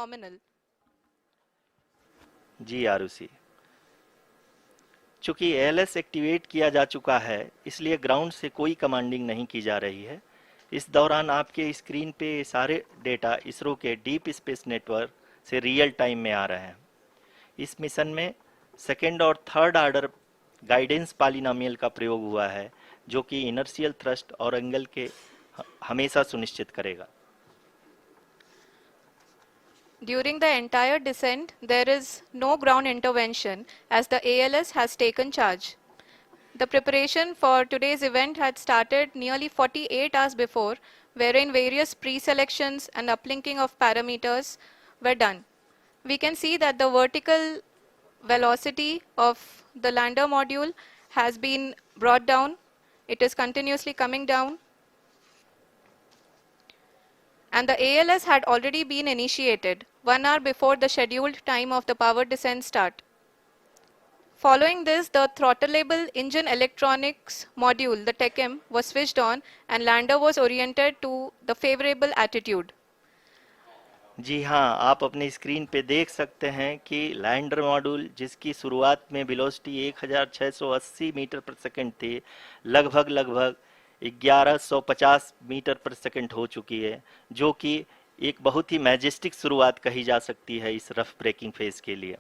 nominal. जी आरुषि, चूंकि ALS activate किया जा चुका है इसलिए ग्राउंड से कोई कमांडिंग नहीं की जा रही है। इस दौरान आपके स्क्रीन पे ये सारे डेटा इसरो के डीप स्पेस नेटवर्क से रियल टाइम में आ रहे हैं। इस मिशन में सेकेंड और थर्ड ऑर्डर गाइडेंस पॉलिनोमियल का प्रयोग हुआ है जो कि इनर्शियल थ्रस्ट और एंगल के हमेशा सुनिश्चित करेगा। During the entire descent, there is no ground intervention as the ALS has taken charge. The preparation for today's event had started nearly 48 hours before, wherein various pre-selections and uplinking of parameters were done. We can see that the vertical velocity of the lander module has been brought down. It is continuously coming down. And the ALS had already been initiated 1 hour before the scheduled time of the power descent start. Following this, the throttleable engine electronics module, the TECM, was switched on and lander was oriented to the favorable attitude. जी हाँ, आप अपने screen पे देख सकते हैं कि lander module जिसकी शुरुआत में वेलोसिटी 1680 मीटर पर सेकंड थी, लगभग 1150 मीटर पर सेकंड हो चुकी है, जो कि एक बहुत ही मैजेस्टिक शुरुआत कही जा सकती है इस रफ ब्रेकिंग फेज के लिए।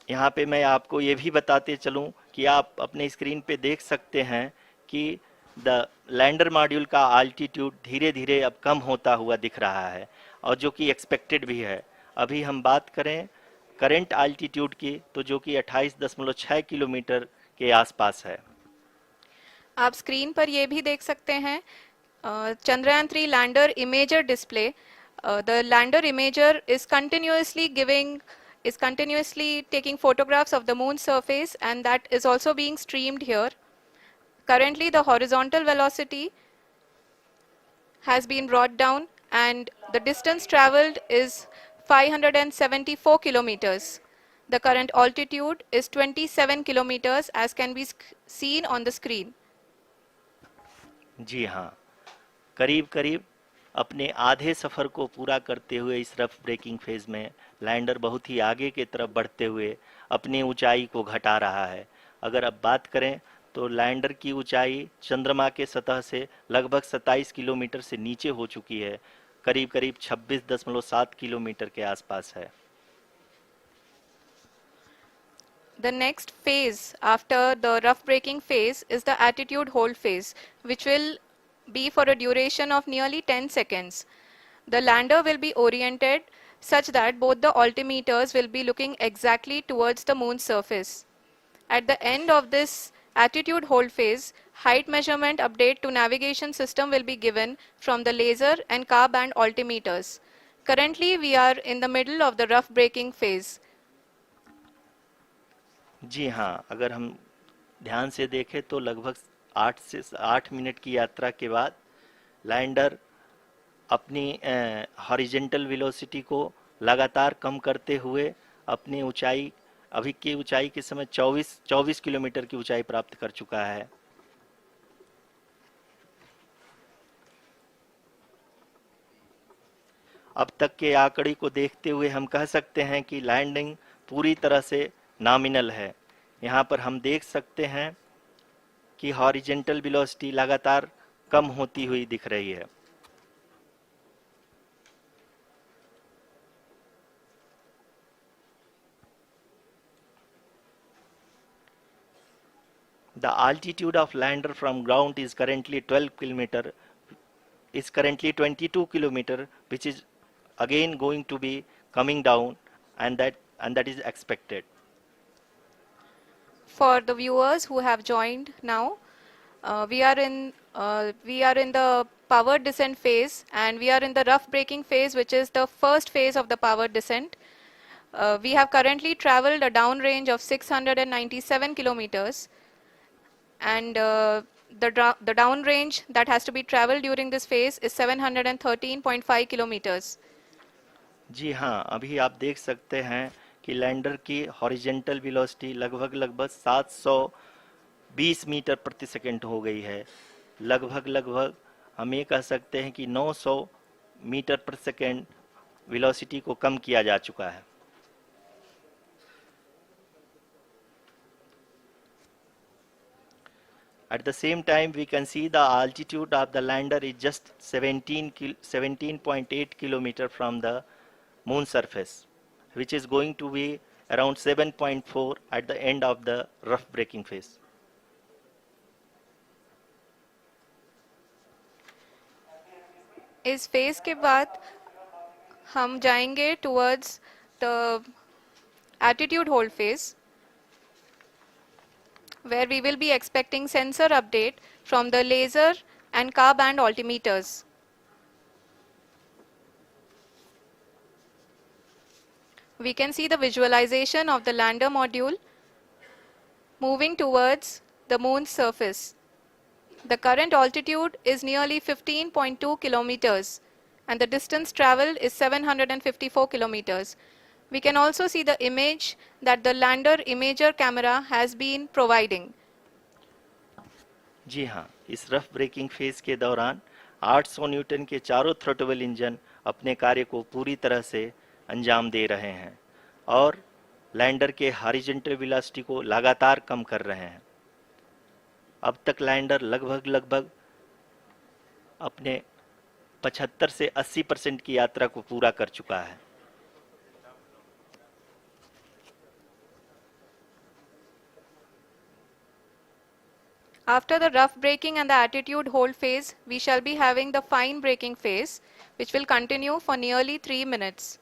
यहाँ पे मैं आपको ये भी बताते चलूँ कि आप अपने स्क्रीन पे देख सकते हैं कि द लैंडर मॉड्यूल का आल्टीट्यूड धीरे धीरे अब कम होता हुआ दिख रहा है और जो कि एक्सपेक्टेड भी है। अभी हम बात करें करंट आल्टीट्यूड की तो जो कि 28.6 किलोमीटर के आसपास है। आप स्क्रीन पर ये भी देख सकते हैं Chandrayaan 3 lander imager display. The lander imager is continuously taking photographs of the moon's surface, and that is also being streamed here. Currently, the horizontal velocity has been brought down, and the distance traveled is 574 kilometers. The current altitude is 27 kilometers, as can be seen on the screen. जी हाँ, करीब करीब अपने आधे सफ़र को पूरा करते हुए इस रफ ब्रेकिंग फेज में लैंडर बहुत ही आगे की तरफ बढ़ते हुए अपनी ऊंचाई को घटा रहा है। अगर अब बात करें तो लैंडर की ऊंचाई चंद्रमा के सतह से लगभग 27 किलोमीटर से नीचे हो चुकी है, करीब करीब 26.7 किलोमीटर के आसपास है। The next phase after the rough braking phase is the attitude hold phase, which will be for a duration of nearly 10 seconds. The lander will be oriented such that both the altimeters will be looking exactly towards the moon's surface. At the end of this attitude hold phase, height measurement update to navigation system will be given from the laser and car band altimeters. Currently, we are in the middle of the rough braking phase. जी हाँ, अगर हम ध्यान से देखें तो लगभग 8 minute की यात्रा के बाद लैंडर अपनी हॉरिजेंटल वेलोसिटी को लगातार कम करते हुए अपनी ऊंचाई अभी की ऊंचाई के समय 24 किलोमीटर की ऊंचाई प्राप्त कर चुका है। अब तक के आंकड़े को देखते हुए हम कह सकते हैं कि लैंडिंग पूरी तरह से नॉमिनल है। यहाँ पर हम देख सकते हैं कि हॉरिजेंटल वेलोसिटी लगातार कम होती हुई दिख रही है। The altitude of lander from ground is currently 12 kilometer, is currently 22 kilometer, which is again going to be coming down, and that is expected. For the viewers who have joined now, we are in the power descent phase, and we are in the rough braking phase, which is the first phase of the power descent. We have currently traveled a downrange of 697 kilometers, and the downrange that has to be traveled during this phase is 713.5 kilometers. जी हाँ, अभी आप देख सकते हैं कि lander की horizontal velocity लगभग 700 20 metre प्रति सेकंड हो गई है। लगभग हम ये कह सकते हैं कि 900 मीटर प्रति सेकंड वेलोसिटी को कम किया जा चुका है। At the same time, we can see the altitude of the lander is just 17.8 kilometer from the moon surface, which is going to be around 7.4 at the end of the rough braking phase. इस phase के बाद हम जाएंगे towards the attitude hold phase, where we will be expecting sensor update from the laser and car band altimeters. We can see the visualization of the lander module moving towards the moon's surface. The current altitude is nearly 15.2 kilometers and the distance traveled is 754 kilometers. We can also see the image that the lander imager camera has been providing. जी हाँ, इस rough breaking phase के दौरान 800 Newton के चारों throttle engine अपने कार्य को पूरी तरह से अंजाम दे रहे हैं और लैंडर के हॉरिजॉन्टल वेलोसिटी को लगातार कम कर रहे हैं। अब तक लैंडर लगभग अपने 75 से 80% की यात्रा को पूरा कर चुका है। After the rough braking and the attitude hold phase, we shall be having the fine braking phase, which will continue for nearly 3 minutes.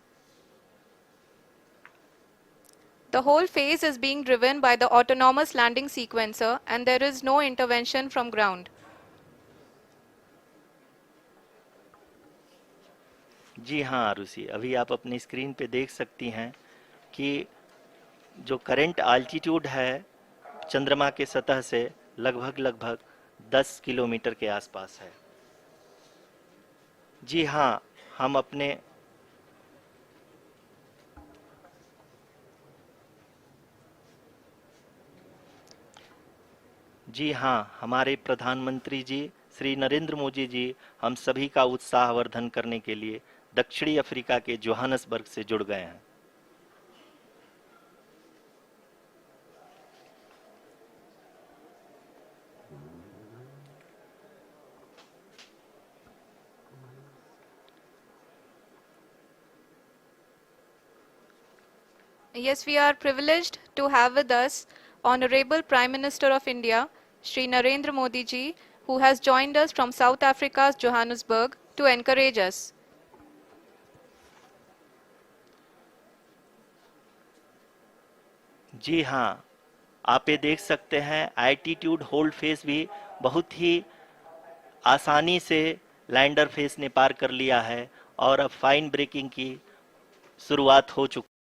The whole phase is being driven by the autonomous landing sequencer and there is no intervention from ground. जी हाँ आरुषि, अभी आप अपनी screen पे देख सकती हैं कि जो करंट आल्टीट्यूड है चंद्रमा के सतह से लगभग 10 किलोमीटर के आसपास है। जी हाँ, हमारे प्रधानमंत्री जी श्री नरेंद्र मोदी जी हम सभी का उत्साहवर्धन करने के लिए दक्षिणी अफ्रीका के जोहानसबर्ग से जुड़ गए हैं। Yes, we are privileged to have with us Honorable Prime Minister of India, Shri Narendra Modi ji, who has joined us from South Africa's Johannesburg to encourage us. जी हाँ, आप ये देख सकते हैं एल्टीट्यूड होल्ड फेस भी बहुत ही आसानी से लैंडर फेस ने पार कर लिया है और अब फाइन ब्रेकिंग की शुरुआत हो चुकी